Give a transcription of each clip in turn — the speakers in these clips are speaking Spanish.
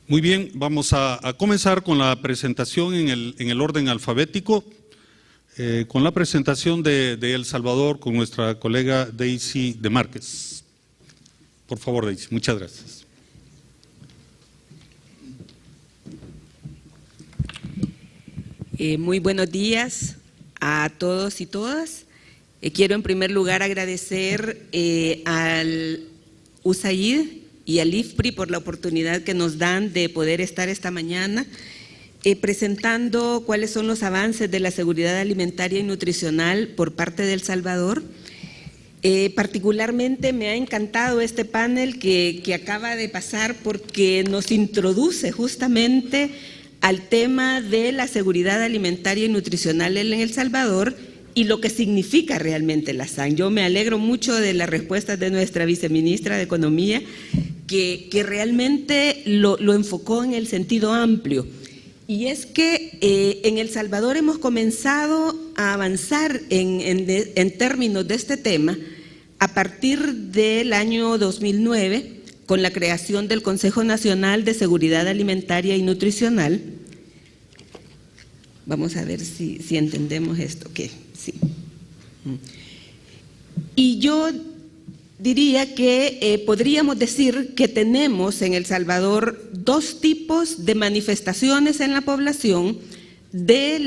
Muy bien, vamos a comenzar con la presentación en el orden alfabético, con la presentación de El Salvador con nuestra colega Daisy de Márquez. Por favor, Daisy, muchas gracias. Muy buenos días a todos y todas. Quiero en primer lugar agradecer al USAID y al IFPRI por la oportunidad que nos dan de poder estar esta mañana presentando cuáles son los avances de la seguridad alimentaria y nutricional por parte de El Salvador. Particularmente me ha encantado este panel que acaba de pasar porque nos introduce justamente al tema de la seguridad alimentaria y nutricional en El Salvador y lo que significa realmente la SAN. Yo me alegro mucho de las respuestas de nuestra viceministra de Economía, que realmente lo enfocó en el sentido amplio. Y es que en El Salvador hemos comenzado a avanzar en términos de este tema a partir del año 2009, con la creación del Consejo Nacional de Seguridad Alimentaria y Nutricional. Vamos a ver si entendemos esto, que sí. Y yo diría que podríamos decir que tenemos en El Salvador dos tipos de manifestaciones en la población de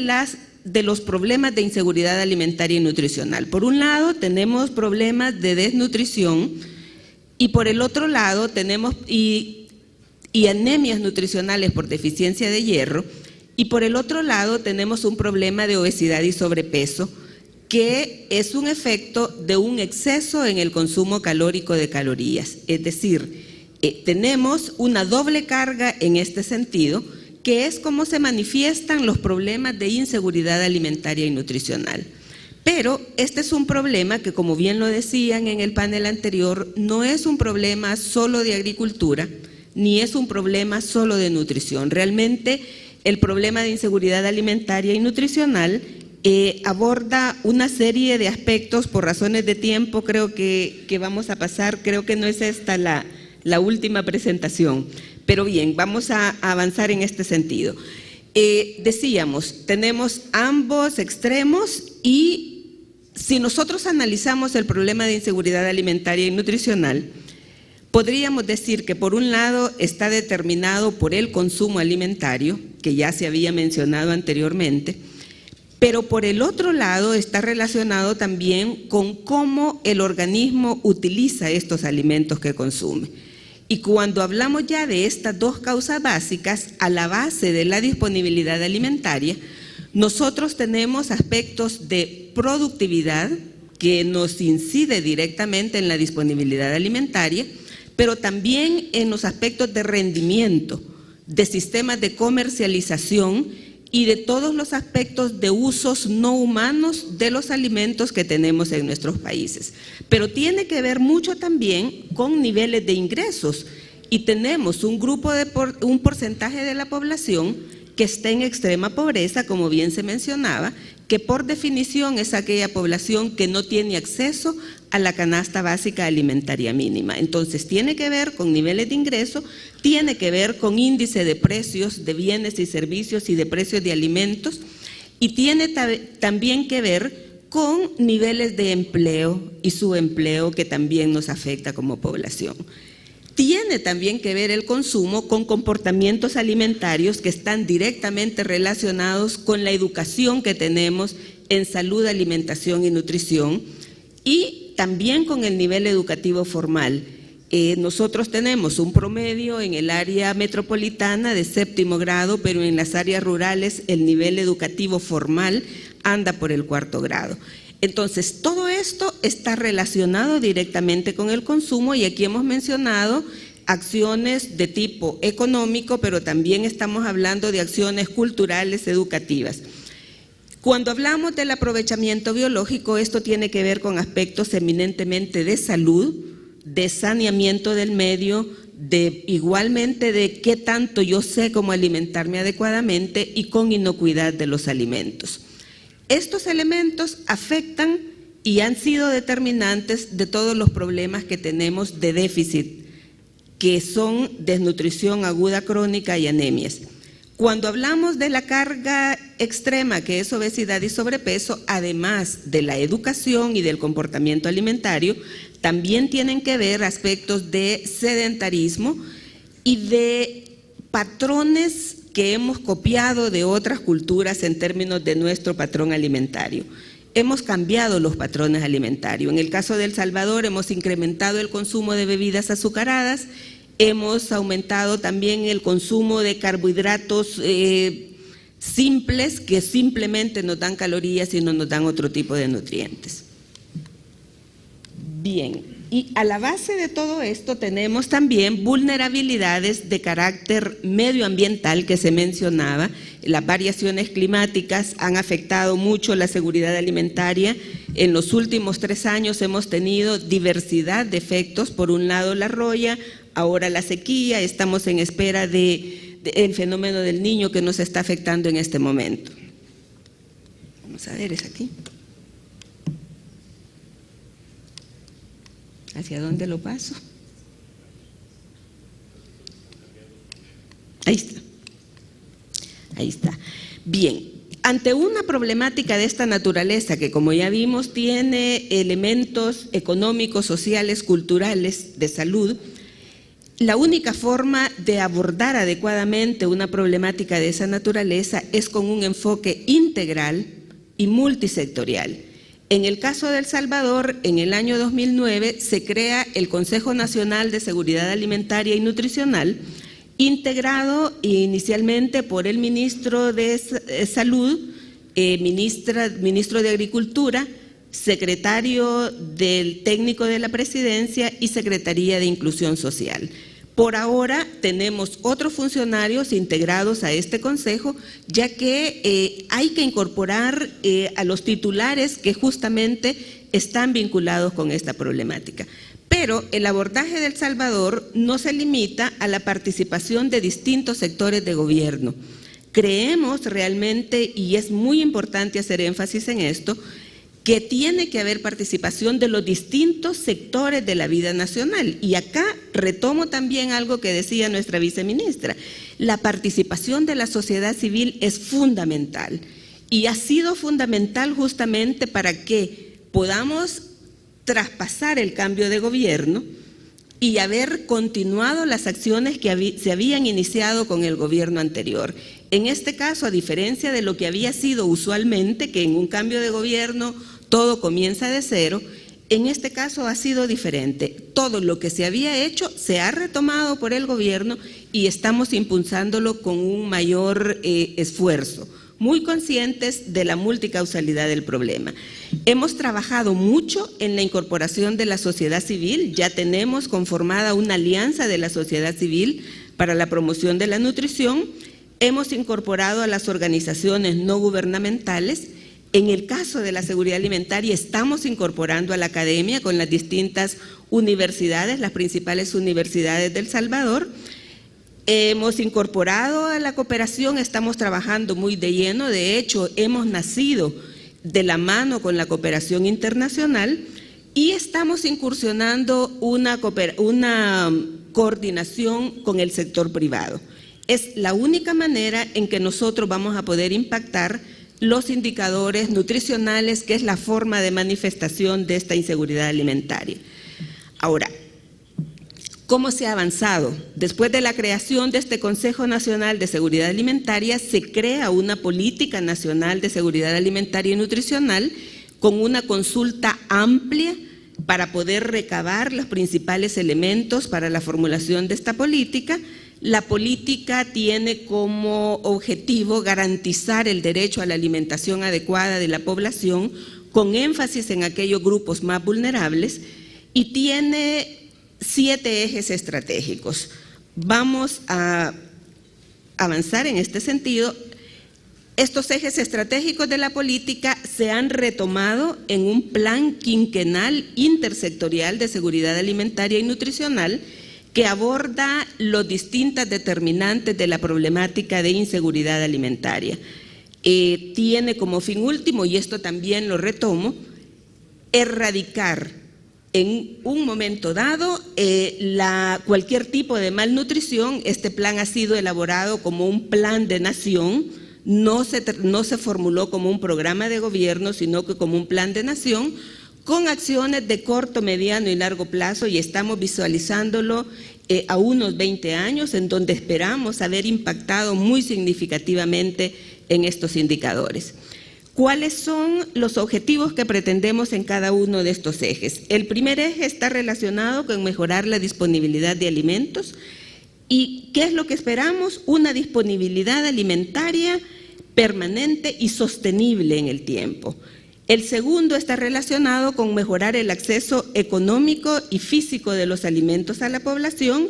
los problemas de inseguridad alimentaria y nutricional. Por un lado tenemos problemas de desnutrición y por el otro lado tenemos y anemias nutricionales por deficiencia de hierro, y por el otro lado tenemos un problema de obesidad y sobrepeso, que es un efecto de un exceso en el consumo calórico de calorías. Es decir, tenemos una doble carga en este sentido, que es cómo se manifiestan los problemas de inseguridad alimentaria y nutricional. Pero este es un problema que, como bien lo decían en el panel anterior, no es un problema solo de agricultura, ni es un problema solo de nutrición. Realmente el problema de inseguridad alimentaria y nutricional aborda una serie de aspectos. Por razones de tiempo creo que vamos a pasar, creo que no es esta la última presentación, pero bien, vamos a avanzar en este sentido. Decíamos, tenemos ambos extremos y si nosotros analizamos el problema de inseguridad alimentaria y nutricional, podríamos decir que por un lado está determinado por el consumo alimentario, que ya se había mencionado anteriormente, pero por el otro lado está relacionado también con cómo el organismo utiliza estos alimentos que consume. Y cuando hablamos ya de estas dos causas básicas, a la base de la disponibilidad alimentaria, nosotros tenemos aspectos de productividad que nos incide directamente en la disponibilidad alimentaria, pero también en los aspectos de rendimiento, de sistemas de comercialización y de todos los aspectos de usos no humanos de los alimentos que tenemos en nuestros países. Pero tiene que ver mucho también con niveles de ingresos y tenemos un porcentaje de la población que está en extrema pobreza, como bien se mencionaba, que por definición es aquella población que no tiene acceso a la canasta básica alimentaria mínima. Entonces tiene que ver con niveles de ingreso, tiene que ver con índice de precios de bienes y servicios y de precios de alimentos, y tiene también que ver con niveles de empleo y subempleo que también nos afecta como población. Tiene también que ver el consumo con comportamientos alimentarios que están directamente relacionados con la educación que tenemos en salud, alimentación y nutrición, y también con el nivel educativo formal. Nosotros tenemos un promedio en el área metropolitana de 7º grado, pero en las áreas rurales el nivel educativo formal anda por el 4º grado. Entonces, todo esto está relacionado directamente con el consumo y aquí hemos mencionado acciones de tipo económico, pero también estamos hablando de acciones culturales, educativas. Cuando hablamos del aprovechamiento biológico, esto tiene que ver con aspectos eminentemente de salud, de saneamiento del medio, igualmente de qué tanto yo sé cómo alimentarme adecuadamente y con inocuidad de los alimentos. Estos elementos afectan y han sido determinantes de todos los problemas que tenemos de déficit que son desnutrición aguda crónica y anemias. Cuando hablamos de la carga extrema, que es obesidad y sobrepeso, además de la educación y del comportamiento alimentario, también tienen que ver aspectos de sedentarismo y de patrones que hemos copiado de otras culturas en términos de nuestro patrón alimentario. Hemos cambiado los patrones alimentarios. En el caso de El Salvador hemos incrementado el consumo de bebidas azucaradas, hemos aumentado también el consumo de carbohidratos simples que simplemente nos dan calorías y no nos dan otro tipo de nutrientes. Bien, y a la base de todo esto tenemos también vulnerabilidades de carácter medioambiental que se mencionaba. Las variaciones climáticas han afectado mucho la seguridad alimentaria. En los últimos 3 años hemos tenido diversidad de efectos. Por un lado la roya, ahora la sequía, estamos en espera del fenómeno del Niño que nos está afectando en este momento. Vamos a ver, es aquí. ¿Hacia dónde lo paso? Ahí está. Ahí está. Bien, ante una problemática de esta naturaleza que, como ya vimos, tiene elementos económicos, sociales, culturales, de salud, la única forma de abordar adecuadamente una problemática de esa naturaleza es con un enfoque integral y multisectorial. En el caso de El Salvador, en el año 2009 se crea el Consejo Nacional de Seguridad Alimentaria y Nutricional, integrado inicialmente por el ministro de Salud, ministro de Agricultura, secretario del técnico de la Presidencia y Secretaría de Inclusión Social. Por ahora tenemos otros funcionarios integrados a este consejo, ya que hay que incorporar a los titulares que justamente están vinculados con esta problemática. Pero el abordaje de El Salvador no se limita a la participación de distintos sectores de gobierno. Creemos realmente, y es muy importante hacer énfasis en esto, que tiene que haber participación de los distintos sectores de la vida nacional. Y acá retomo también algo que decía nuestra viceministra. La participación de la sociedad civil es fundamental y ha sido fundamental justamente para que podamos traspasar el cambio de gobierno y haber continuado las acciones que se habían iniciado con el gobierno anterior. En este caso, a diferencia de lo que había sido usualmente, que en un cambio de gobierno todo comienza de cero, en este caso ha sido diferente. Todo lo que se había hecho se ha retomado por el gobierno y estamos impulsándolo con un mayor esfuerzo, muy conscientes de la multicausalidad del problema. Hemos trabajado mucho en la incorporación de la sociedad civil, ya tenemos conformada una alianza de la sociedad civil para la promoción de la nutrición, hemos incorporado a las organizaciones no gubernamentales. En el caso de la seguridad alimentaria estamos incorporando a la academia con las distintas universidades, las principales universidades de El Salvador. Hemos incorporado a la cooperación, estamos trabajando muy de lleno, de hecho hemos nacido de la mano con la cooperación internacional y estamos incursionando una coordinación con el sector privado. Es la única manera en que nosotros vamos a poder impactar los indicadores nutricionales, que es la forma de manifestación de esta inseguridad alimentaria. Ahora, ¿cómo se ha avanzado? Después de la creación de este Consejo Nacional de Seguridad Alimentaria, se crea una política nacional de seguridad alimentaria y nutricional con una consulta amplia para poder recabar los principales elementos para la formulación de esta política. La política tiene como objetivo garantizar el derecho a la alimentación adecuada de la población, con énfasis en aquellos grupos más vulnerables, y tiene 7 ejes estratégicos. Vamos a avanzar en este sentido. Estos ejes estratégicos de la política se han retomado en un plan quinquenal intersectorial de seguridad alimentaria y nutricional que aborda los distintas determinantes de la problemática de inseguridad alimentaria. Tiene como fin último, y esto también lo retomo, erradicar en un momento dado cualquier tipo de malnutrición. Este plan ha sido elaborado como un plan de nación, no se formuló como un programa de gobierno, sino que como un plan de nación, con acciones de corto, mediano y largo plazo, y estamos visualizándolo a unos 20 años, en donde esperamos haber impactado muy significativamente en estos indicadores. ¿Cuáles son los objetivos que pretendemos en cada uno de estos ejes? El primer eje está relacionado con mejorar la disponibilidad de alimentos. ¿Y qué es lo que esperamos? Una disponibilidad alimentaria permanente y sostenible en el tiempo. El segundo está relacionado con mejorar el acceso económico y físico de los alimentos a la población,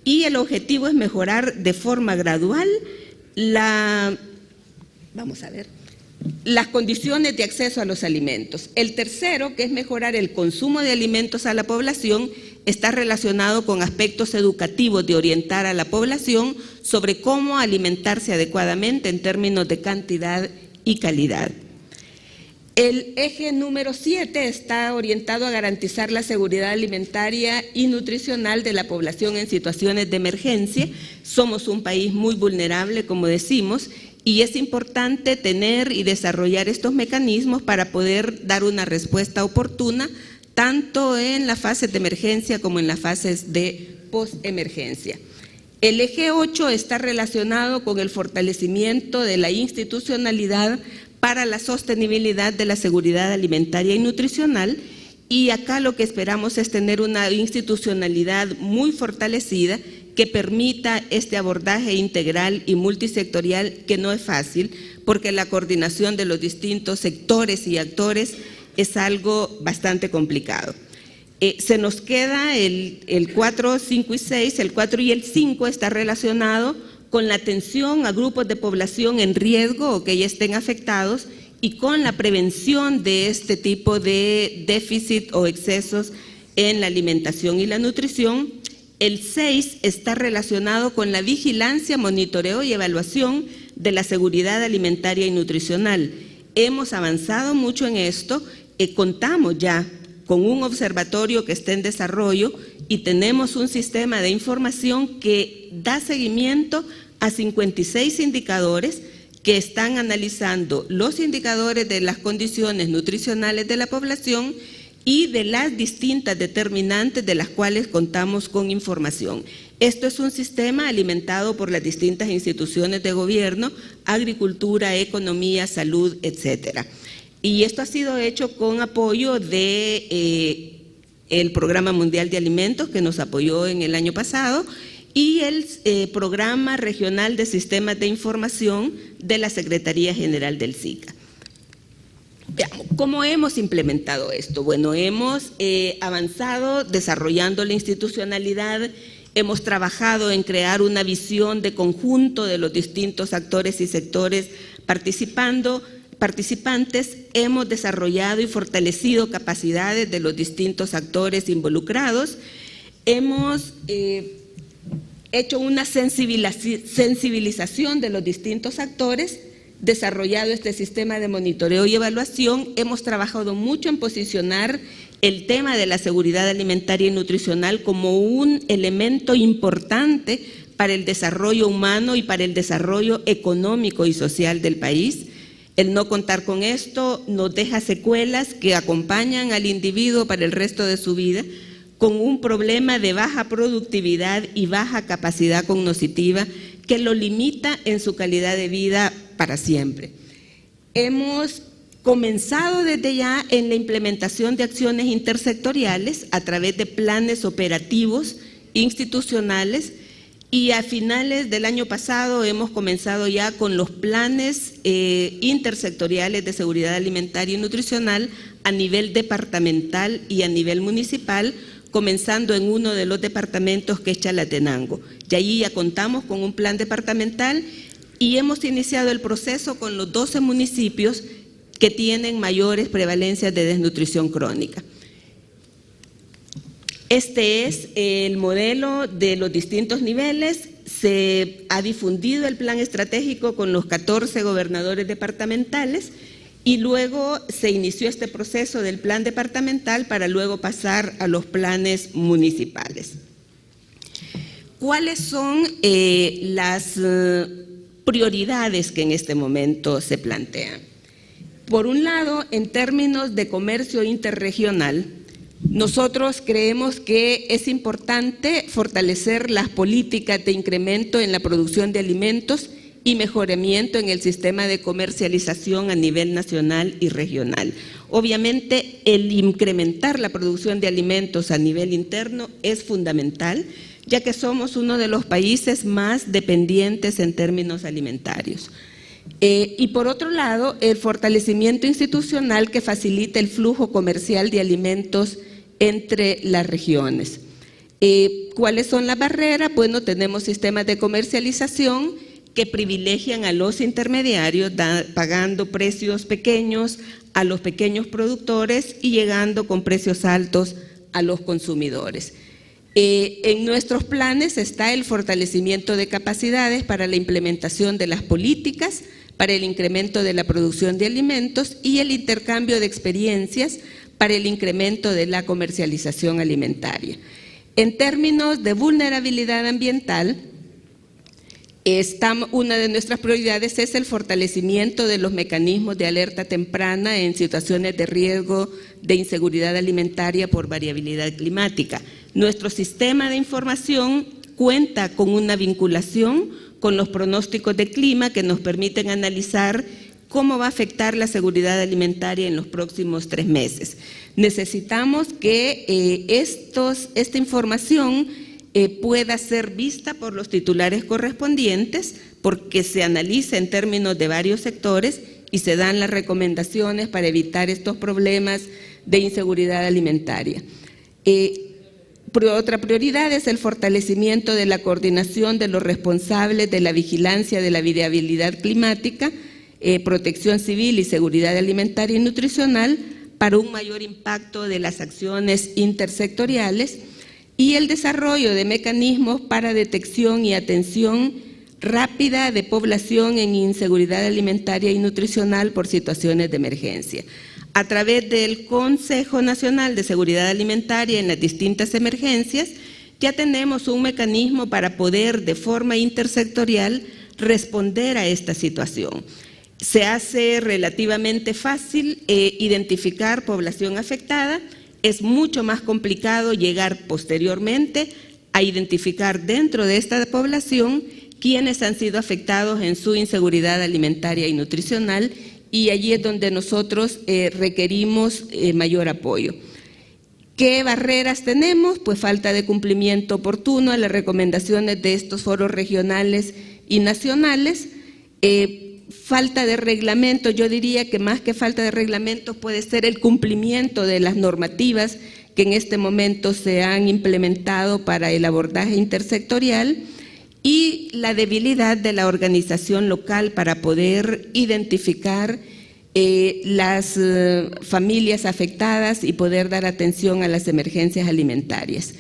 y el objetivo es mejorar de forma gradual las condiciones de acceso a los alimentos. El tercero, que es mejorar el consumo de alimentos a la población, está relacionado con aspectos educativos de orientar a la población sobre cómo alimentarse adecuadamente en términos de cantidad y calidad. El eje número 7 está orientado a garantizar la seguridad alimentaria y nutricional de la población en situaciones de emergencia. Somos un país muy vulnerable, como decimos, y es importante tener y desarrollar estos mecanismos para poder dar una respuesta oportuna, tanto en las fases de emergencia como en las fases de postemergencia. El eje 8 está relacionado con el fortalecimiento de la institucionalidad para la sostenibilidad de la seguridad alimentaria y nutricional, y acá lo que esperamos es tener una institucionalidad muy fortalecida que permita este abordaje integral y multisectorial, que no es fácil, porque la coordinación de los distintos sectores y actores es algo bastante complicado. Se nos queda el 4, 5 y 6, el 4 y el 5 está relacionado con la atención a grupos de población en riesgo o que ya estén afectados, y con la prevención de este tipo de déficit o excesos en la alimentación y la nutrición. El 6 está relacionado con la vigilancia, monitoreo y evaluación de la seguridad alimentaria y nutricional. Hemos avanzado mucho en esto, contamos ya con un observatorio que está en desarrollo y tenemos un sistema de información que da seguimiento a 56 indicadores que están analizando los indicadores de las condiciones nutricionales de la población y de las distintas determinantes de las cuales contamos con información. Esto es un sistema alimentado por las distintas instituciones de gobierno, agricultura, economía, salud, etcétera. Y esto ha sido hecho con apoyo de el Programa Mundial de Alimentos, que nos apoyó en el año pasado, y el Programa Regional de Sistemas de Información de la Secretaría General del SICA. Veamos, ¿cómo hemos implementado esto? Bueno, hemos avanzado desarrollando la institucionalidad, hemos trabajado en crear una visión de conjunto de los distintos actores y sectores participantes, hemos desarrollado y fortalecido capacidades de los distintos actores involucrados, hemos hecho una sensibilización de los distintos actores, desarrollado este sistema de monitoreo y evaluación, hemos trabajado mucho en posicionar el tema de la seguridad alimentaria y nutricional como un elemento importante para el desarrollo humano y para el desarrollo económico y social del país. El no contar con esto nos deja secuelas que acompañan al individuo para el resto de su vida, con un problema de baja productividad y baja capacidad cognitiva que lo limita en su calidad de vida para siempre. Hemos comenzado desde ya en la implementación de acciones intersectoriales a través de planes operativos institucionales, y a finales del año pasado hemos comenzado ya con los planes intersectoriales de seguridad alimentaria y nutricional a nivel departamental y a nivel municipal, comenzando en uno de los departamentos, que es Chalatenango. Y allí ya contamos con un plan departamental y hemos iniciado el proceso con los 12 municipios que tienen mayores prevalencias de desnutrición crónica. Este es el modelo de los distintos niveles. Se ha difundido el plan estratégico con los 14 gobernadores departamentales y luego se inició este proceso del plan departamental para luego pasar a los planes municipales. ¿Cuáles son las prioridades que en este momento se plantean? Por un lado, en términos de comercio interregional, nosotros creemos que es importante fortalecer las políticas de incremento en la producción de alimentos y mejoramiento en el sistema de comercialización a nivel nacional y regional. Obviamente, el incrementar la producción de alimentos a nivel interno es fundamental, ya que somos uno de los países más dependientes en términos alimentarios. Y por otro lado, el fortalecimiento institucional que facilita el flujo comercial de alimentos entre las regiones. ¿Cuáles son las barreras? Bueno, tenemos sistemas de comercialización que privilegian a los intermediarios, pagando precios pequeños a los pequeños productores y llegando con precios altos a los consumidores. En nuestros planes está el fortalecimiento de capacidades para la implementación de las políticas, para el incremento de la producción de alimentos y el intercambio de experiencias para el incremento de la comercialización alimentaria. En términos de vulnerabilidad ambiental, una de nuestras prioridades es el fortalecimiento de los mecanismos de alerta temprana en situaciones de riesgo de inseguridad alimentaria por variabilidad climática. Nuestro sistema de información cuenta con una vinculación con los pronósticos de clima que nos permiten analizar cómo va a afectar la seguridad alimentaria en los próximos 3 meses. Necesitamos que esta información pueda ser vista por los titulares correspondientes, porque se analiza en términos de varios sectores y se dan las recomendaciones para evitar estos problemas de inseguridad alimentaria. Otra prioridad es el fortalecimiento de la coordinación de los responsables de la vigilancia de la variabilidad climática, protección civil y seguridad alimentaria y nutricional para un mayor impacto de las acciones intersectoriales y el desarrollo de mecanismos para detección y atención rápida de población en inseguridad alimentaria y nutricional por situaciones de emergencia. A través del Consejo Nacional de Seguridad Alimentaria en las distintas emergencias, ya tenemos un mecanismo para poder de forma intersectorial responder a esta situación. Se hace relativamente fácil identificar población afectada, es mucho más complicado llegar posteriormente a identificar dentro de esta población quienes han sido afectados en su inseguridad alimentaria y nutricional, y allí es donde nosotros requerimos mayor apoyo. ¿Qué barreras tenemos? Pues falta de cumplimiento oportuno a las recomendaciones de estos foros regionales y nacionales, falta de reglamento. Yo diría que más que falta de reglamento puede ser el cumplimiento de las normativas que en este momento se han implementado para el abordaje intersectorial, y la debilidad de la organización local para poder identificar las familias afectadas y poder dar atención a las emergencias alimentarias.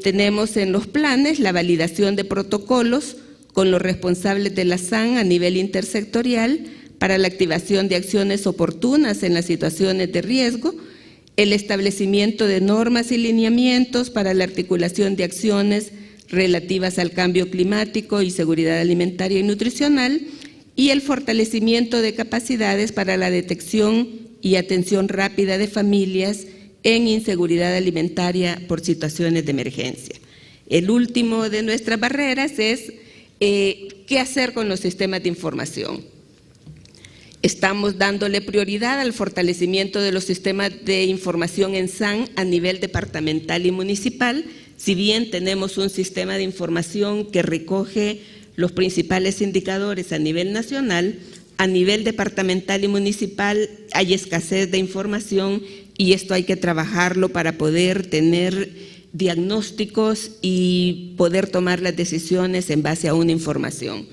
Tenemos en los planes la validación de protocolos con los responsables de la SAN a nivel intersectorial para la activación de acciones oportunas en las situaciones de riesgo, el establecimiento de normas y lineamientos para la articulación de acciones relativas al cambio climático y seguridad alimentaria y nutricional, y el fortalecimiento de capacidades para la detección y atención rápida de familias en inseguridad alimentaria por situaciones de emergencia. El último de nuestras barreras es qué hacer con los sistemas de información. Estamos dándole prioridad al fortalecimiento de los sistemas de información en SAN a nivel departamental y municipal. Si bien tenemos un sistema de información que recoge los principales indicadores a nivel nacional, a nivel departamental y municipal hay escasez de información, y esto hay que trabajarlo para poder tener diagnósticos y poder tomar las decisiones en base a una información.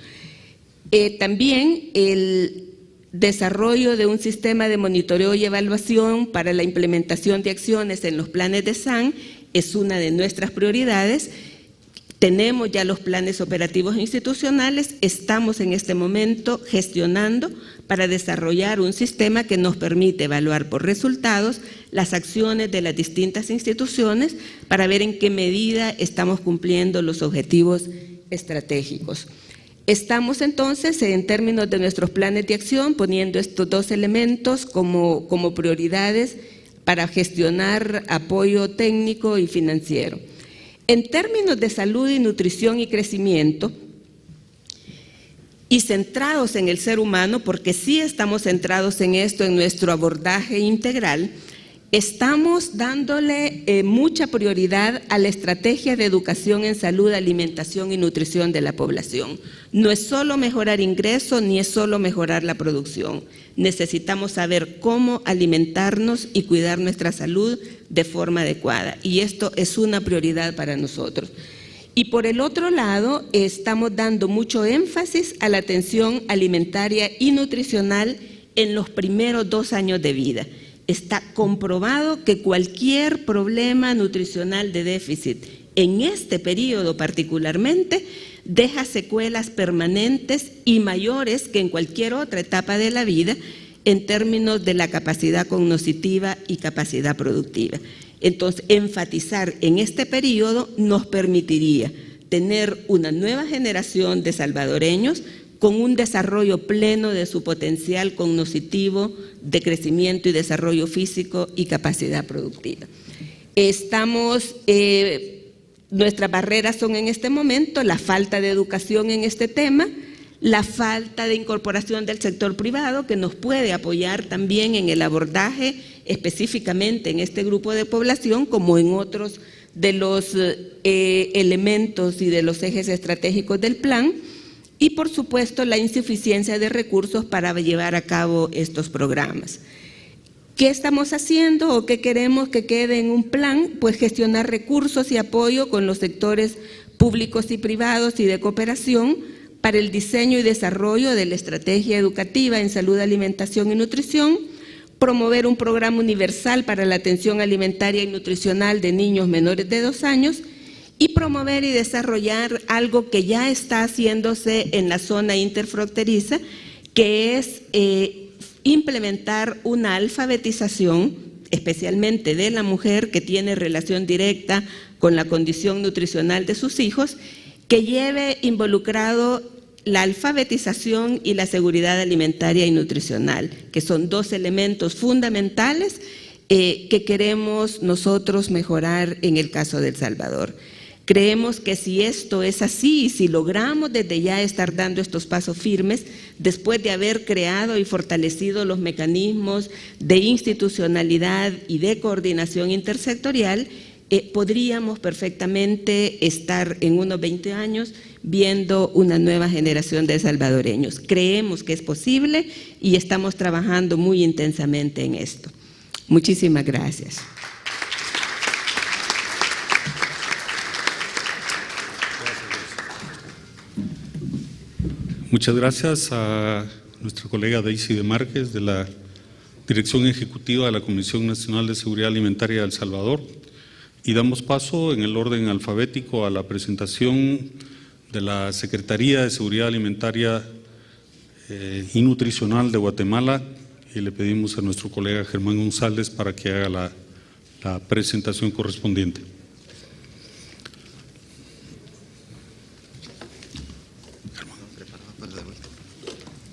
También el desarrollo de un sistema de monitoreo y evaluación para la implementación de acciones en los planes de SAN es una de nuestras prioridades. Tenemos ya los planes operativos institucionales, estamos en este momento gestionando para desarrollar un sistema que nos permite evaluar por resultados las acciones de las distintas instituciones para ver en qué medida estamos cumpliendo los objetivos estratégicos. Estamos entonces, en términos de nuestros planes de acción, poniendo estos dos elementos como prioridades para gestionar apoyo técnico y financiero. En términos de salud y nutrición y crecimiento, y centrados en el ser humano, porque sí estamos centrados en esto, en nuestro abordaje integral, estamos dándole mucha prioridad a la estrategia de educación en salud, alimentación y nutrición de la población. No es solo mejorar ingresos, ni es solo mejorar la producción. Necesitamos saber cómo alimentarnos y cuidar nuestra salud de forma adecuada, y esto es una prioridad para nosotros. Y por el otro lado, estamos dando mucho énfasis a la atención alimentaria y nutricional en los primeros 2 años de vida. Está comprobado que cualquier problema nutricional de déficit en este periodo particularmente deja secuelas permanentes y mayores que en cualquier otra etapa de la vida en términos de la capacidad cognitiva y capacidad productiva. Entonces, enfatizar en este periodo nos permitiría tener una nueva generación de salvadoreños con un desarrollo pleno de su potencial cognitivo, de crecimiento y desarrollo físico y capacidad productiva. Nuestras barreras son en este momento la falta de educación en este tema, la falta de incorporación del sector privado, que nos puede apoyar también en el abordaje específicamente en este grupo de población, como en otros de los elementos y de los ejes estratégicos del plan, y por supuesto la insuficiencia de recursos para llevar a cabo estos programas. ¿Qué estamos haciendo o qué queremos que quede en un plan? Pues gestionar recursos y apoyo con los sectores públicos y privados y de cooperación para el diseño y desarrollo de la estrategia educativa en salud, alimentación y nutrición, promover un programa universal para la atención alimentaria y nutricional de niños menores de 2 años y promover y desarrollar algo que ya está haciéndose en la zona interfronteriza, que es implementar una alfabetización, especialmente de la mujer que tiene relación directa con la condición nutricional de sus hijos, que lleve involucrado la alfabetización y la seguridad alimentaria y nutricional, que son 2 elementos fundamentales que queremos nosotros mejorar en el caso de El Salvador. Creemos que si esto es así, y si logramos desde ya estar dando estos pasos firmes, después de haber creado y fortalecido los mecanismos de institucionalidad y de coordinación intersectorial, podríamos perfectamente estar en unos 20 años viendo una nueva generación de salvadoreños. Creemos que es posible y estamos trabajando muy intensamente en esto. Muchísimas gracias. Muchas gracias a nuestra colega Daisy de Márquez, de la Dirección Ejecutiva de la Comisión Nacional de Seguridad Alimentaria de El Salvador. Y damos paso en el orden alfabético a la presentación de la Secretaría de Seguridad Alimentaria y Nutricional de Guatemala, y le pedimos a nuestro colega Germán González para que haga la presentación correspondiente.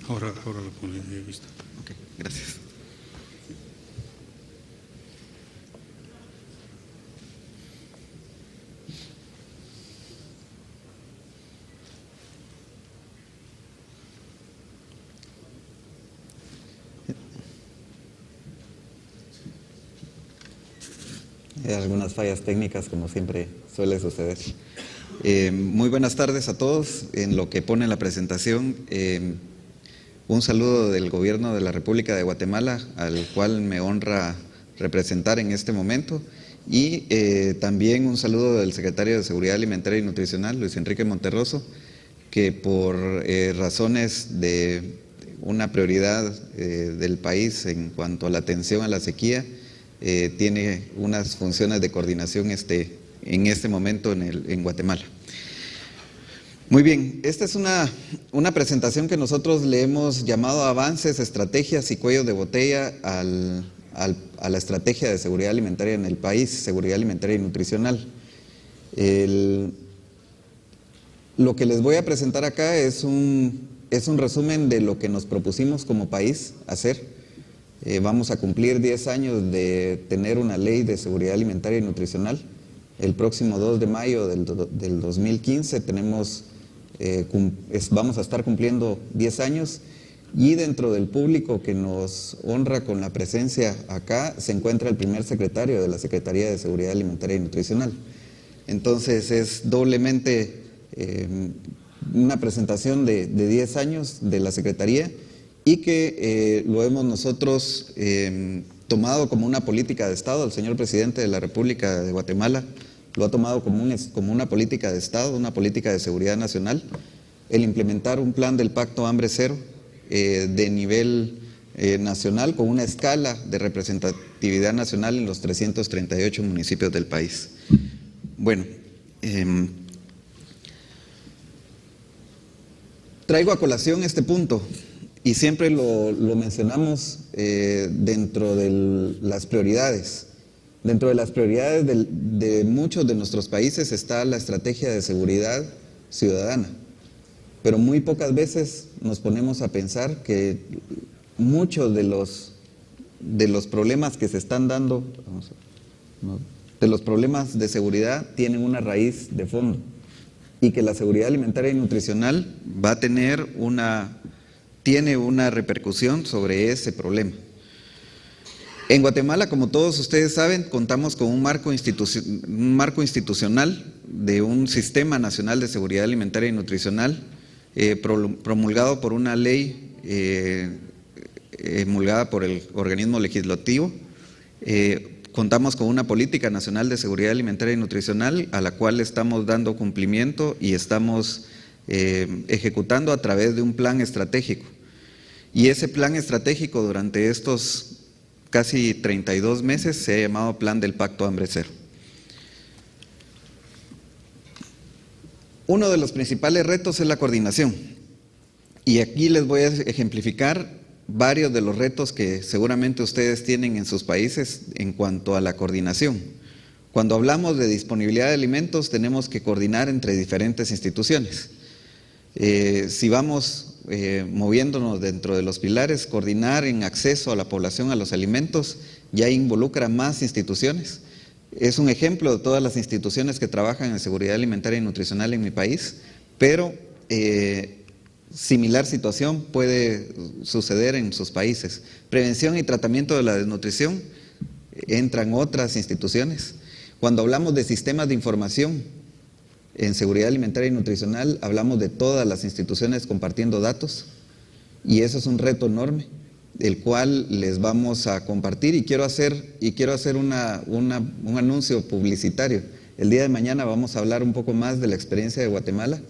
Ahora la pone de vista. Ok, gracias. Hay algunas fallas técnicas, como siempre suele suceder. Muy buenas tardes a todos. En lo que pone la presentación, un saludo del Gobierno de la República de Guatemala, al cual me honra representar en este momento, y también un saludo del Secretario de Seguridad Alimentaria y Nutricional, Luis Enrique Monterroso, que por razones de una prioridad del país en cuanto a la atención a la sequía, tiene unas funciones de coordinación en este momento en Guatemala. Muy bien, esta es una presentación que nosotros le hemos llamado avances, estrategias y cuellos de botella a la estrategia de seguridad alimentaria en el país, seguridad alimentaria y nutricional. Lo que les voy a presentar acá es un resumen de lo que nos propusimos como país hacer. Vamos a cumplir 10 años de tener una ley de seguridad alimentaria y nutricional. El próximo 2 de mayo del 2015 vamos a estar cumpliendo 10 años, y dentro del público que nos honra con la presencia acá se encuentra el primer secretario de la Secretaría de Seguridad Alimentaria y Nutricional. Entonces es doblemente una presentación de 10 años de la Secretaría, y que lo hemos nosotros tomado como una política de Estado. El señor presidente de la República de Guatemala lo ha tomado como una política de Estado, una política de seguridad nacional, el implementar un plan del Pacto Hambre Cero de nivel nacional, con una escala de representatividad nacional en los 338 municipios del país. Bueno, traigo a colación este punto, y siempre lo mencionamos dentro de las prioridades. Dentro de las prioridades de muchos de nuestros países está la estrategia de seguridad ciudadana, pero muy pocas veces nos ponemos a pensar que muchos de los problemas que se están dando, de los problemas de seguridad, tienen una raíz de fondo, y que la seguridad alimentaria y nutricional tiene una repercusión sobre ese problema. En Guatemala, como todos ustedes saben, contamos con un marco institucional de un Sistema Nacional de Seguridad Alimentaria y Nutricional, promulgado por una ley promulgada por el organismo legislativo. Contamos con una Política Nacional de Seguridad Alimentaria y Nutricional, a la cual estamos dando cumplimiento y estamos ejecutando a través de un plan estratégico. Y ese plan estratégico, durante estos casi 32 meses, se ha llamado Plan del Pacto Hambre Cero. Uno de los principales retos es la coordinación, y aquí les voy a ejemplificar varios de los retos que seguramente ustedes tienen en sus países en cuanto a la coordinación. Cuando hablamos de disponibilidad de alimentos, tenemos que coordinar entre diferentes instituciones. Si vamos moviéndonos dentro de los pilares, coordinar en acceso a la población a los alimentos ya involucra más instituciones. Es un ejemplo de todas las instituciones que trabajan en seguridad alimentaria y nutricional en mi país, pero similar situación puede suceder en sus países. Prevención y tratamiento de la desnutrición, entran otras instituciones. Cuando hablamos de sistemas de información en seguridad alimentaria y nutricional, hablamos de todas las instituciones compartiendo datos, y eso es un reto enorme, el cual les vamos a compartir, y quiero hacer un anuncio publicitario. El día de mañana vamos a hablar un poco más de la experiencia de Guatemala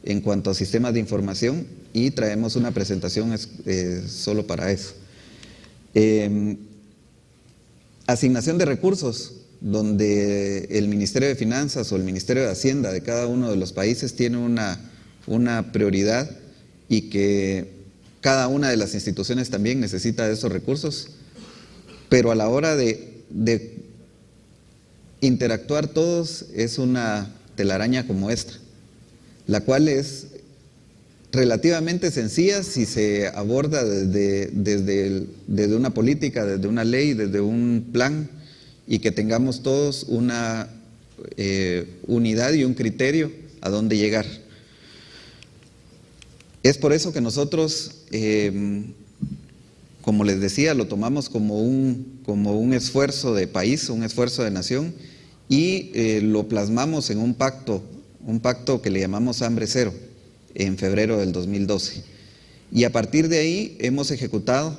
en cuanto a sistemas de información, y traemos una presentación solo para eso. Asignación de recursos, donde el Ministerio de Finanzas o el Ministerio de Hacienda de cada uno de los países tiene una prioridad, y que cada una de las instituciones también necesita de esos recursos, pero a la hora de interactuar todos es una telaraña como esta, la cual es relativamente sencilla si se aborda desde una política, desde una ley, desde un plan, y que tengamos todos una unidad y un criterio a dónde llegar. Es por eso que nosotros, como les decía, lo tomamos como un esfuerzo de país, un esfuerzo de nación, y lo plasmamos en un pacto que le llamamos Hambre Cero, en febrero del 2012. Y a partir de ahí hemos ejecutado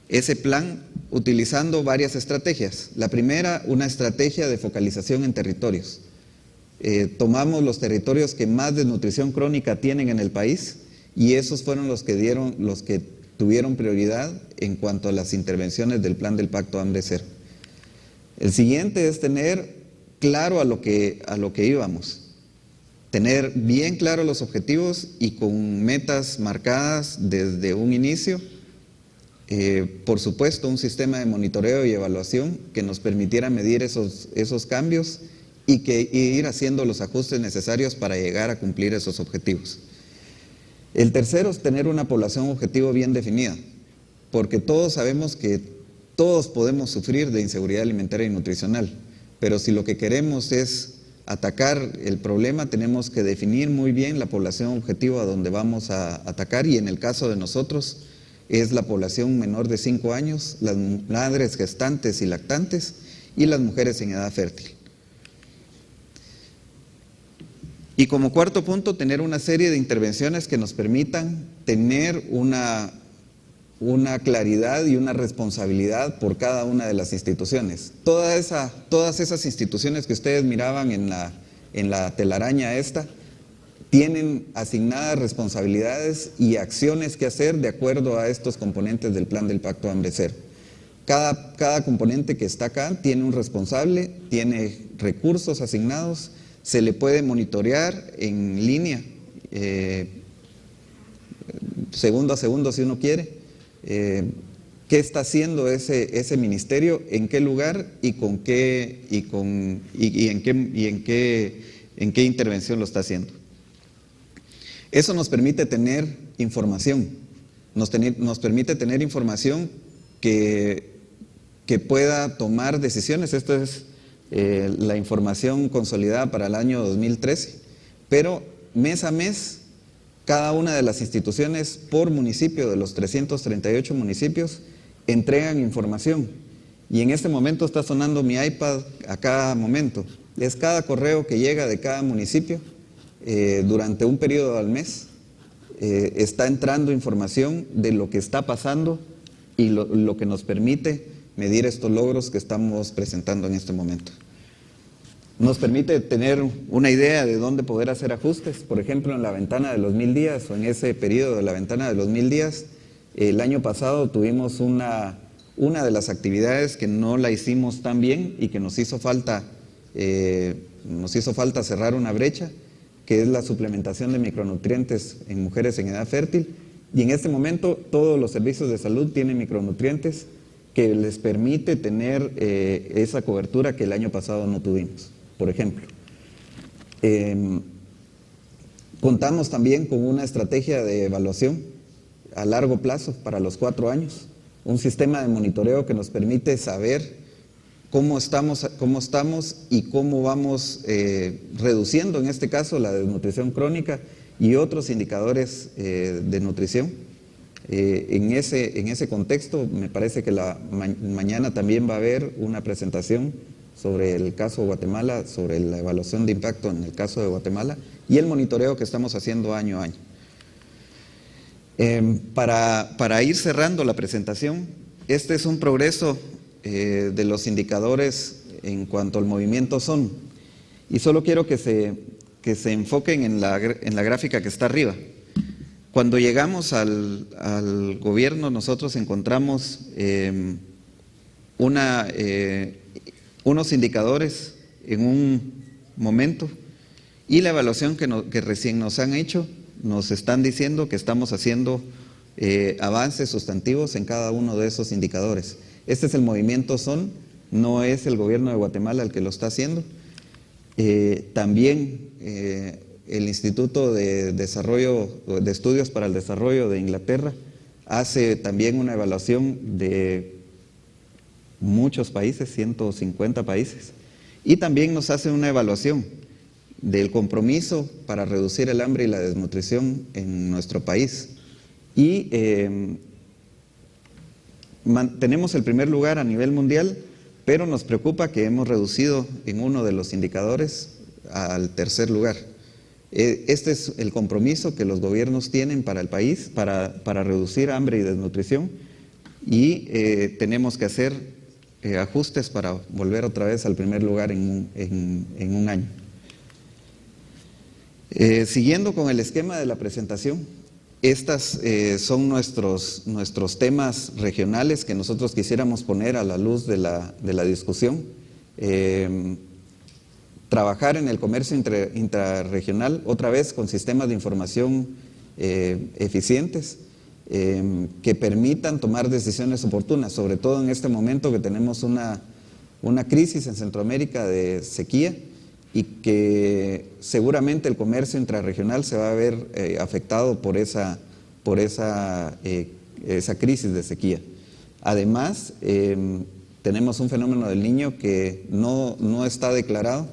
ese plan utilizando varias estrategias. La primera, una estrategia de focalización en territorios. Tomamos los territorios que más desnutrición crónica tienen en el país, y esos fueron los que tuvieron prioridad en cuanto a las intervenciones del plan del Pacto Hambre Cero. El siguiente es tener claro a lo que íbamos. tener bien claros los objetivos y con metas marcadas desde un inicio. Por supuesto, un sistema de monitoreo y evaluación que nos permitiera medir esos cambios y ir haciendo los ajustes necesarios para llegar a cumplir esos objetivos. El tercero es tener una población objetivo bien definida, porque todos sabemos que todos podemos sufrir de inseguridad alimentaria y nutricional, pero si lo que queremos es atacar el problema, tenemos que definir muy bien la población objetivo a donde vamos a atacar, y en el caso de nosotros es la población menor de 5 años, las madres gestantes y lactantes y las mujeres en edad fértil. Y como cuarto punto, tener una serie de intervenciones que nos permitan tener una claridad y una responsabilidad por cada una de las instituciones. Todas esas instituciones que ustedes miraban en la telaraña esta, tienen asignadas responsabilidades y acciones que hacer de acuerdo a estos componentes del Plan del Pacto Hambre Cero. Cada componente que está acá tiene un responsable, tiene recursos asignados, se le puede monitorear en línea, segundo a segundo si uno quiere, qué está haciendo ese ministerio, en qué lugar y en qué intervención lo está haciendo. Eso nos permite tener información, nos permite tener información que pueda tomar decisiones. Esto es la información consolidada para el año 2013, pero mes a mes, cada una de las instituciones por municipio, de los 338 municipios, entregan información. Y en este momento está sonando mi iPad a cada momento. Es cada correo que llega de cada municipio. Durante un periodo al mes está entrando información de lo que está pasando y lo que nos permite medir estos logros que estamos presentando en este momento. Nos permite tener una idea de dónde poder hacer ajustes. Por ejemplo, en la ventana de los 1000 días o en ese periodo de la ventana de los 1000 días, el año pasado tuvimos una de las actividades que no la hicimos tan bien y que nos hizo falta cerrar una brecha, que es la suplementación de micronutrientes en mujeres en edad fértil. Y en este momento todos los servicios de salud tienen micronutrientes que les permite tener esa cobertura que el año pasado no tuvimos, por ejemplo. Contamos también con una estrategia de evaluación a largo plazo para los 4 años, un sistema de monitoreo que nos permite saber cómo estamos y cómo vamos reduciendo, en este caso, la desnutrición crónica y otros indicadores de nutrición. En ese contexto, me parece que mañana también va a haber una presentación sobre el caso de Guatemala, sobre la evaluación de impacto en el caso de Guatemala y el monitoreo que estamos haciendo año a año. Para ir cerrando la presentación, este es un progreso de los indicadores en cuanto al movimiento SON, y solo quiero que se enfoquen en la gráfica que está arriba. Cuando llegamos al gobierno, nosotros encontramos unos indicadores en un momento, y la evaluación que recién nos han hecho nos están diciendo que estamos haciendo avances sustantivos en cada uno de esos indicadores. Este es el movimiento SON, no es el gobierno de Guatemala el que lo está haciendo. También el Instituto de Estudios para el Desarrollo de Inglaterra hace también una evaluación de muchos países, 150 países, y también nos hace una evaluación del compromiso para reducir el hambre y la desnutrición en nuestro país. Y tenemos el primer lugar a nivel mundial, pero nos preocupa que hemos reducido en uno de los indicadores al tercer lugar. Este es el compromiso que los gobiernos tienen para el país, para reducir hambre y desnutrición, y tenemos que hacer ajustes para volver otra vez al primer lugar en un año. Siguiendo con el esquema de la presentación, estas son nuestros temas regionales que nosotros quisiéramos poner a la luz de la discusión. trabajar en el comercio intrarregional, otra vez con sistemas de información eficientes, que permitan tomar decisiones oportunas, sobre todo en este momento que tenemos una crisis en Centroamérica de sequía y que seguramente el comercio intrarregional se va a ver afectado por esa crisis de sequía. Además, tenemos un fenómeno del Niño que no está declarado.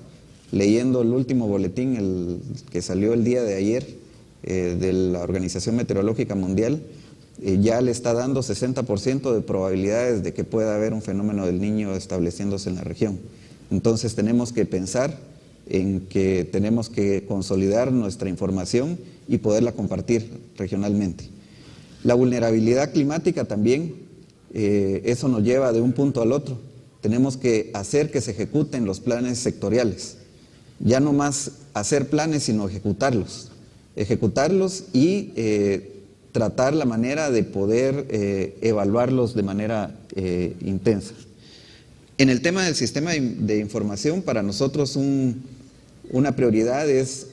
Leyendo el último boletín que salió el día de ayer de la Organización Meteorológica Mundial, ya le está dando 60% de probabilidades de que pueda haber un fenómeno del Niño estableciéndose en la región. Entonces tenemos que pensar en que tenemos que consolidar nuestra información y poderla compartir regionalmente. La vulnerabilidad climática también, eso nos lleva de un punto al otro. Tenemos que hacer que se ejecuten los planes sectoriales. Ya no más hacer planes, sino ejecutarlos y tratar la manera de poder evaluarlos de manera intensa. En el tema del sistema de información, para nosotros una prioridad es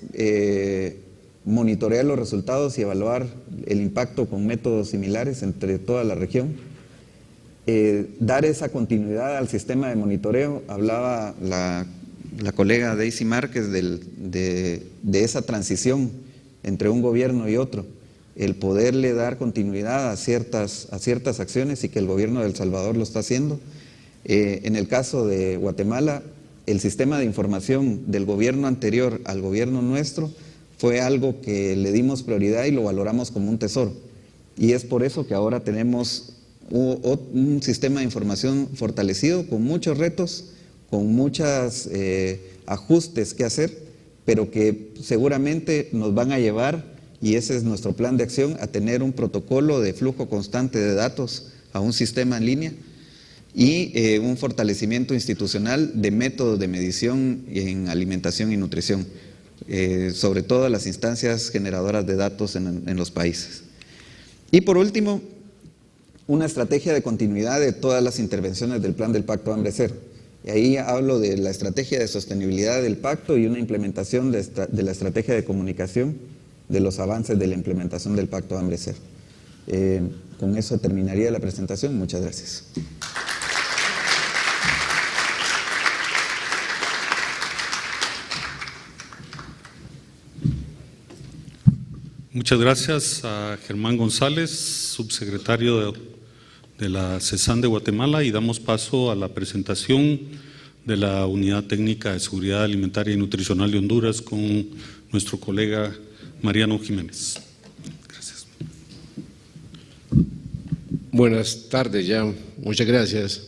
monitorear los resultados y evaluar el impacto con métodos similares entre toda la región. Dar esa continuidad al sistema de monitoreo. Hablaba la colega Daisy Márquez de esa transición entre un gobierno y otro, el poderle dar continuidad a ciertas acciones y que el gobierno de El Salvador lo está haciendo. En el caso de Guatemala, el sistema de información del gobierno anterior al gobierno nuestro fue algo que le dimos prioridad y lo valoramos como un tesoro. Y es por eso que ahora tenemos un sistema de información fortalecido con muchos retos, con muchos ajustes que hacer, pero que seguramente nos van a llevar, y ese es nuestro plan de acción, a tener un protocolo de flujo constante de datos a un sistema en línea y un fortalecimiento institucional de métodos de medición en alimentación y nutrición, sobre todo las instancias generadoras de datos en los países. Y por último, una estrategia de continuidad de todas las intervenciones del Plan del Pacto Hambre Cero. Y ahí hablo de la estrategia de sostenibilidad del pacto y una implementación de la estrategia de comunicación de los avances de la implementación del Pacto Hambre Cero. Con eso terminaría la presentación. Muchas gracias. Muchas gracias a Germán González, subsecretario de la CESAN de Guatemala, y damos paso a la presentación de la Unidad Técnica de Seguridad Alimentaria y Nutricional de Honduras con nuestro colega Mariano Jiménez. Gracias. Buenas tardes ya, muchas gracias.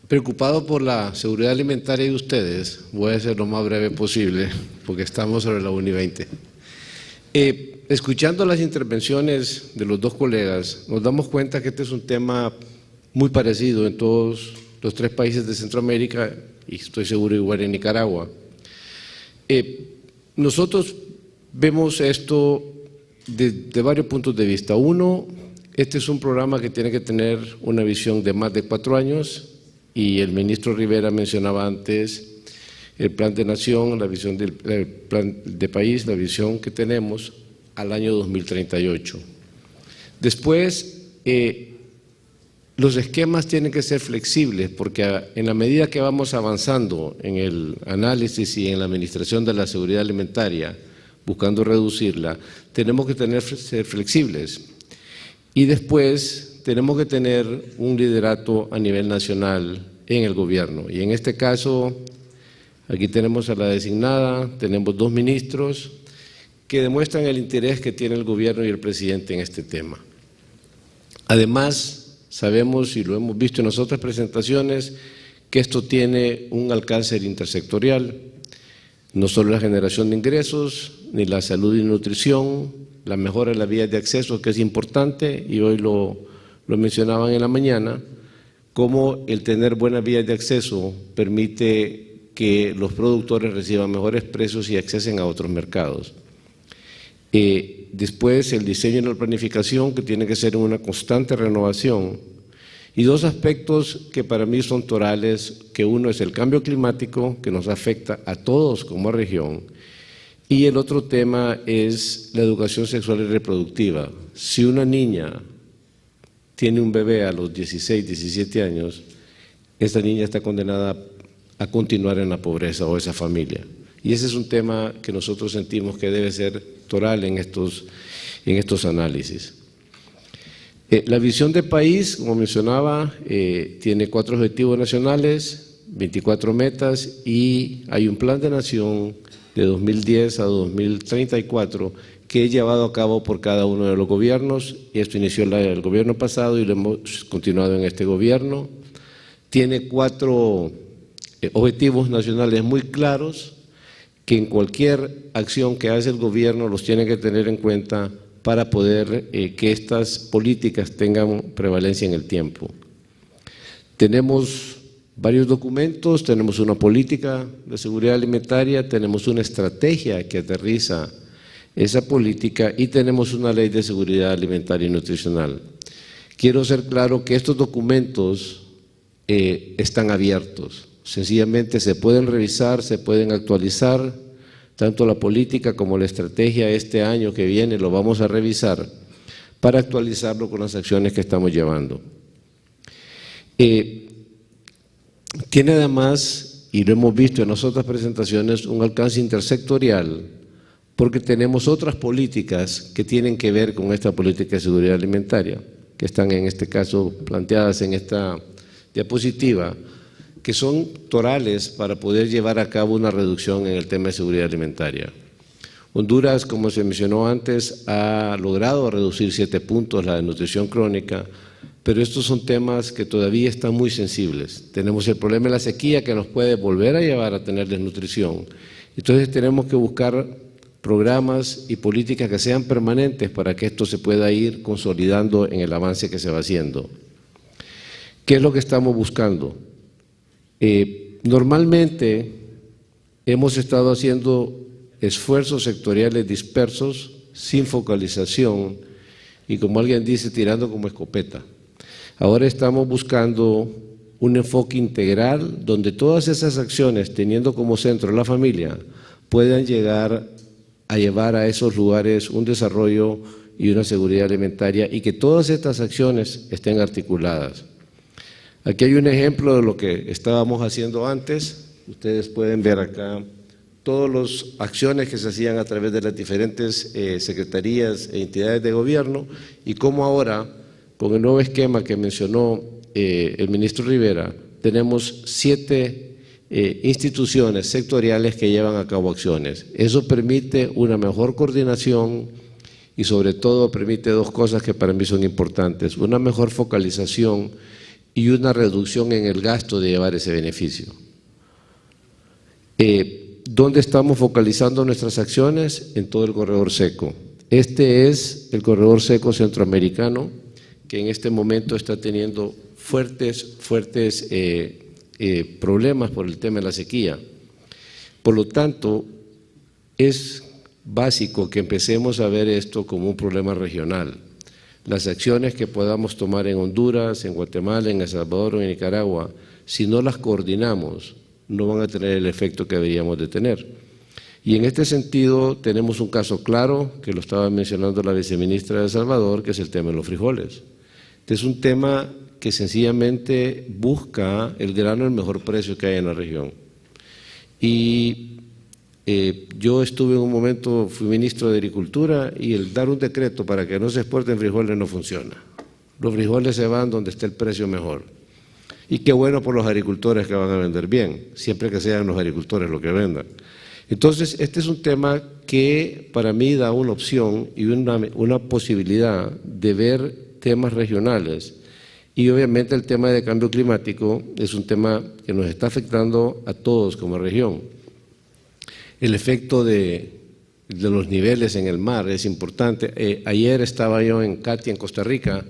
Preocupado por la seguridad alimentaria de ustedes, voy a ser lo más breve posible porque estamos sobre la 1:20. Escuchando las intervenciones de los dos colegas, nos damos cuenta que este es un tema muy parecido en todos los tres países de Centroamérica y estoy seguro igual en Nicaragua. Nosotros vemos esto de varios puntos de vista. Uno, este es un programa que tiene que tener una visión de más de 4 años y el ministro Rivera mencionaba antes el plan de nación, la visión del plan de país, la visión que tenemos al año 2038. Después, los esquemas tienen que ser flexibles porque en la medida que vamos avanzando en el análisis y en la administración de la seguridad alimentaria, buscando reducirla, tenemos que ser flexibles. Y después tenemos que tener un liderato a nivel nacional en el gobierno. Y en este caso, aquí tenemos a la designada, tenemos 2 ministros que demuestran el interés que tiene el gobierno y el presidente en este tema. Además, sabemos y lo hemos visto en las otras presentaciones que esto tiene un alcance intersectorial, no solo la generación de ingresos, ni la salud y nutrición, la mejora de las vías de acceso, que es importante, y hoy lo mencionaban en la mañana, cómo el tener buenas vías de acceso permite que los productores reciban mejores precios y accesen a otros mercados. Después, el diseño y la planificación, que tiene que ser una constante renovación Y dos aspectos que para mí son torales, que uno es el cambio climático, que nos afecta a todos como región, y el otro tema es la educación sexual y reproductiva. Si una niña tiene un bebé a los 16, 17 años, esta niña está condenada a continuar en la pobreza o esa familia. Y ese es un tema que nosotros sentimos que debe ser toral en estos análisis. La visión de país, como mencionaba, tiene 4 objetivos nacionales, 24 metas y hay un plan de nación de 2010 a 2034 que es llevado a cabo por cada uno de los gobiernos. Y esto inició el gobierno pasado y lo hemos continuado en este gobierno. Tiene 4 objetivos nacionales muy claros que en cualquier acción que hace el gobierno los tiene que tener en cuenta para poder que estas políticas tengan prevalencia en el tiempo. Tenemos varios documentos, tenemos una política de seguridad alimentaria, tenemos una estrategia que aterriza esa política y tenemos una ley de seguridad alimentaria y nutricional. Quiero ser claro que estos documentos están abiertos, sencillamente se pueden revisar, se pueden actualizar, tanto la política como la estrategia este año que viene lo vamos a revisar para actualizarlo con las acciones que estamos llevando. Tiene además, y lo hemos visto en las otras presentaciones, un alcance intersectorial porque tenemos otras políticas que tienen que ver con esta política de seguridad alimentaria, que están en este caso planteadas en esta diapositiva, que son torales para poder llevar a cabo una reducción en el tema de seguridad alimentaria. Honduras, como se mencionó antes, ha logrado reducir 7 puntos la desnutrición crónica, pero estos son temas que todavía están muy sensibles. Tenemos el problema de la sequía que nos puede volver a llevar a tener desnutrición. Entonces tenemos que buscar programas y políticas que sean permanentes para que esto se pueda ir consolidando en el avance que se va haciendo. ¿Qué es lo que estamos buscando? Normalmente hemos estado haciendo esfuerzos sectoriales dispersos, sin focalización y, como alguien dice, tirando como escopeta. Ahora estamos buscando un enfoque integral donde todas esas acciones, teniendo como centro la familia, puedan llegar a llevar a esos lugares un desarrollo y una seguridad alimentaria y que todas estas acciones estén articuladas. Aquí hay un ejemplo de lo que estábamos haciendo antes. Ustedes pueden ver acá todas las acciones que se hacían a través de las diferentes secretarías e entidades de gobierno y cómo ahora, con el nuevo esquema que mencionó el ministro Rivera, tenemos 7 instituciones sectoriales que llevan a cabo acciones. Eso permite una mejor coordinación y sobre todo permite 2 cosas que para mí son importantes: una mejor focalización y una reducción en el gasto de llevar ese beneficio. ¿Dónde estamos focalizando nuestras acciones? En todo el corredor seco. Este es el corredor seco centroamericano que en este momento está teniendo fuertes problemas por el tema de la sequía. Por lo tanto, es básico que empecemos a ver esto como un problema regional. Las acciones que podamos tomar en Honduras, en Guatemala, en El Salvador o en Nicaragua, si no las coordinamos, no van a tener el efecto que deberíamos de tener. Y en este sentido tenemos un caso claro, que lo estaba mencionando la viceministra de El Salvador, que es el tema de los frijoles. Este es un tema que sencillamente busca el grano al mejor precio que hay en la región. Y yo estuve en un momento, fui ministro de Agricultura, y el dar un decreto para que no se exporten frijoles no funciona. Los frijoles se van donde esté el precio mejor. Y qué bueno por los agricultores que van a vender bien, siempre que sean los agricultores los que vendan. Entonces, este es un tema que para mí da una opción y una posibilidad de ver temas regionales. Y obviamente el tema de cambio climático es un tema que nos está afectando a todos como región. El efecto de los niveles en el mar es importante. Ayer estaba yo en Catia, en Costa Rica,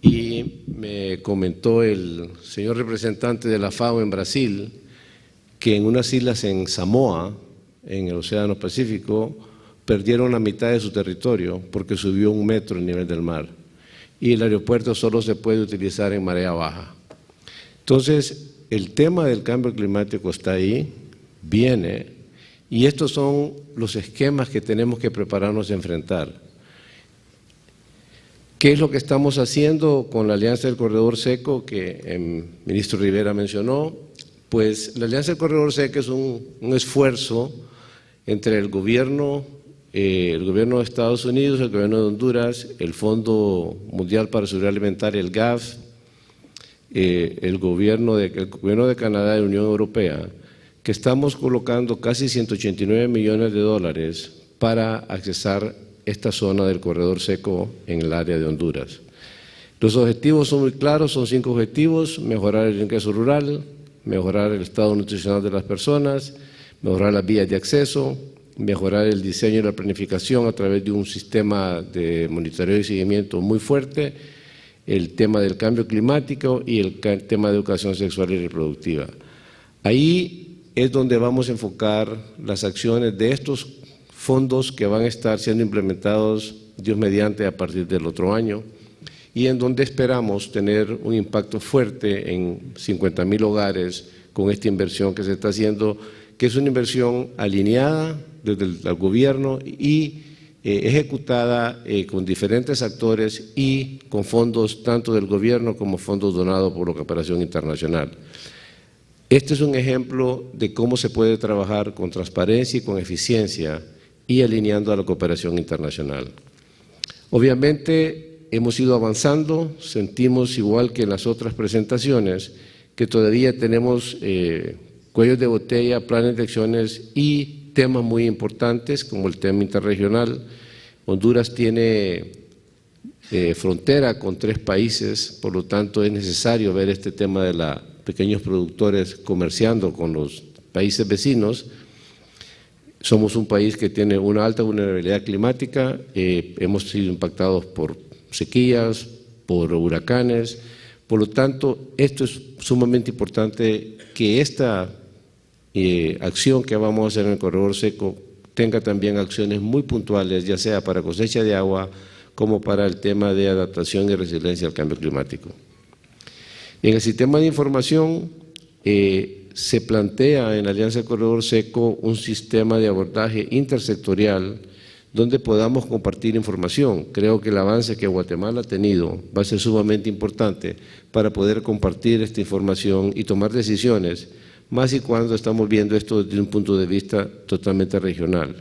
y me comentó el señor representante de la FAO en Brasil que en unas islas en Samoa, en el Océano Pacífico, perdieron la mitad de su territorio porque subió 1 metro el nivel del mar. y el aeropuerto solo se puede utilizar en marea baja. Entonces, el tema del cambio climático está ahí, viene, y estos son los esquemas que tenemos que prepararnos a enfrentar. ¿Qué es lo que estamos haciendo con la Alianza del Corredor Seco que el ministro Rivera mencionó? Pues la Alianza del Corredor Seco es un esfuerzo entre el gobierno de Estados Unidos, el gobierno de Honduras, el Fondo Mundial para la Seguridad Alimentaria, el GAF, el gobierno de Canadá y la Unión Europea, que estamos colocando casi 189 millones de dólares para accesar esta zona del corredor seco en el área de Honduras. Los objetivos son muy claros, son 5 objetivos: mejorar el ingreso rural, mejorar el estado nutricional de las personas, mejorar las vías de acceso, mejorar el diseño y la planificación a través de un sistema de monitoreo y seguimiento muy fuerte, el tema del cambio climático y el tema de educación sexual y reproductiva. Ahí es donde vamos a enfocar las acciones de estos fondos que van a estar siendo implementados, Dios mediante, a partir del otro año, y en donde esperamos tener un impacto fuerte en 50,000 hogares con esta inversión que se está haciendo, que es una inversión alineada desde el gobierno y ejecutada con diferentes actores y con fondos tanto del gobierno como fondos donados por la cooperación internacional. Este es un ejemplo de cómo se puede trabajar con transparencia y con eficiencia y alineando a la cooperación internacional. Obviamente hemos ido avanzando, sentimos igual que en las otras presentaciones que todavía tenemos cuellos de botella, planes de acciones y temas muy importantes como el tema interregional. Honduras tiene frontera con 3 países, por lo tanto es necesario ver este tema de los pequeños productores comerciando con los países vecinos. Somos un país que tiene una alta vulnerabilidad climática, hemos sido impactados por sequías, por huracanes, por lo tanto esto es sumamente importante que esta acción que vamos a hacer en el corredor seco tenga también acciones muy puntuales, ya sea para cosecha de agua como para el tema de adaptación y resiliencia al cambio climático. En el sistema de información se plantea en la Alianza del Corredor Seco un sistema de abordaje intersectorial donde podamos compartir información. Creo que el avance que Guatemala ha tenido va a ser sumamente importante para poder compartir esta información y tomar decisiones, más y cuando estamos viendo esto desde un punto de vista totalmente regional.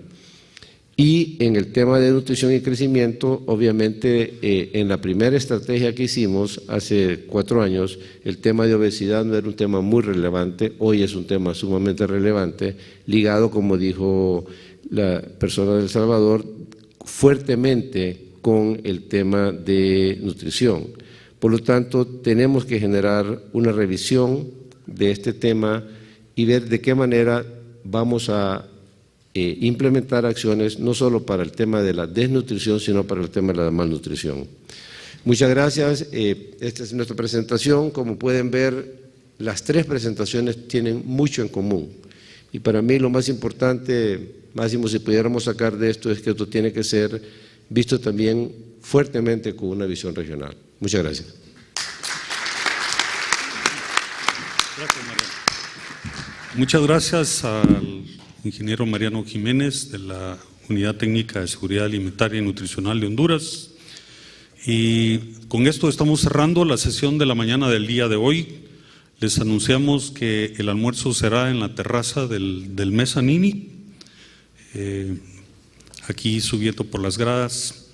Y en el tema de nutrición y crecimiento, obviamente en la primera estrategia que hicimos hace 4 años, el tema de obesidad no era un tema muy relevante, hoy es un tema sumamente relevante, ligado, como dijo la persona de El Salvador, fuertemente con el tema de nutrición. Por lo tanto, tenemos que generar una revisión de este tema y ver de qué manera vamos a implementar acciones no solo para el tema de la desnutrición, sino para el tema de la malnutrición. Muchas gracias. Esta es nuestra presentación. Como pueden ver, las 3 presentaciones tienen mucho en común. Y para mí lo más importante, Máximo, si pudiéramos sacar de esto, es que esto tiene que ser visto también fuertemente con una visión regional. Muchas gracias. Gracias, Mariano. Muchas gracias al ingeniero Mariano Jiménez de la Unidad Técnica de Seguridad Alimentaria y Nutricional de Honduras. Y con esto estamos cerrando la sesión de la mañana del día de hoy. Les anunciamos que el almuerzo será en la terraza del Mezzanini, aquí subiendo por las gradas.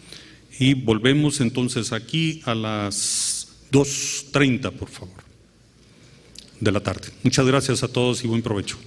Y volvemos entonces aquí a las 2:30, por favor, de la tarde. Muchas gracias a todos y buen provecho.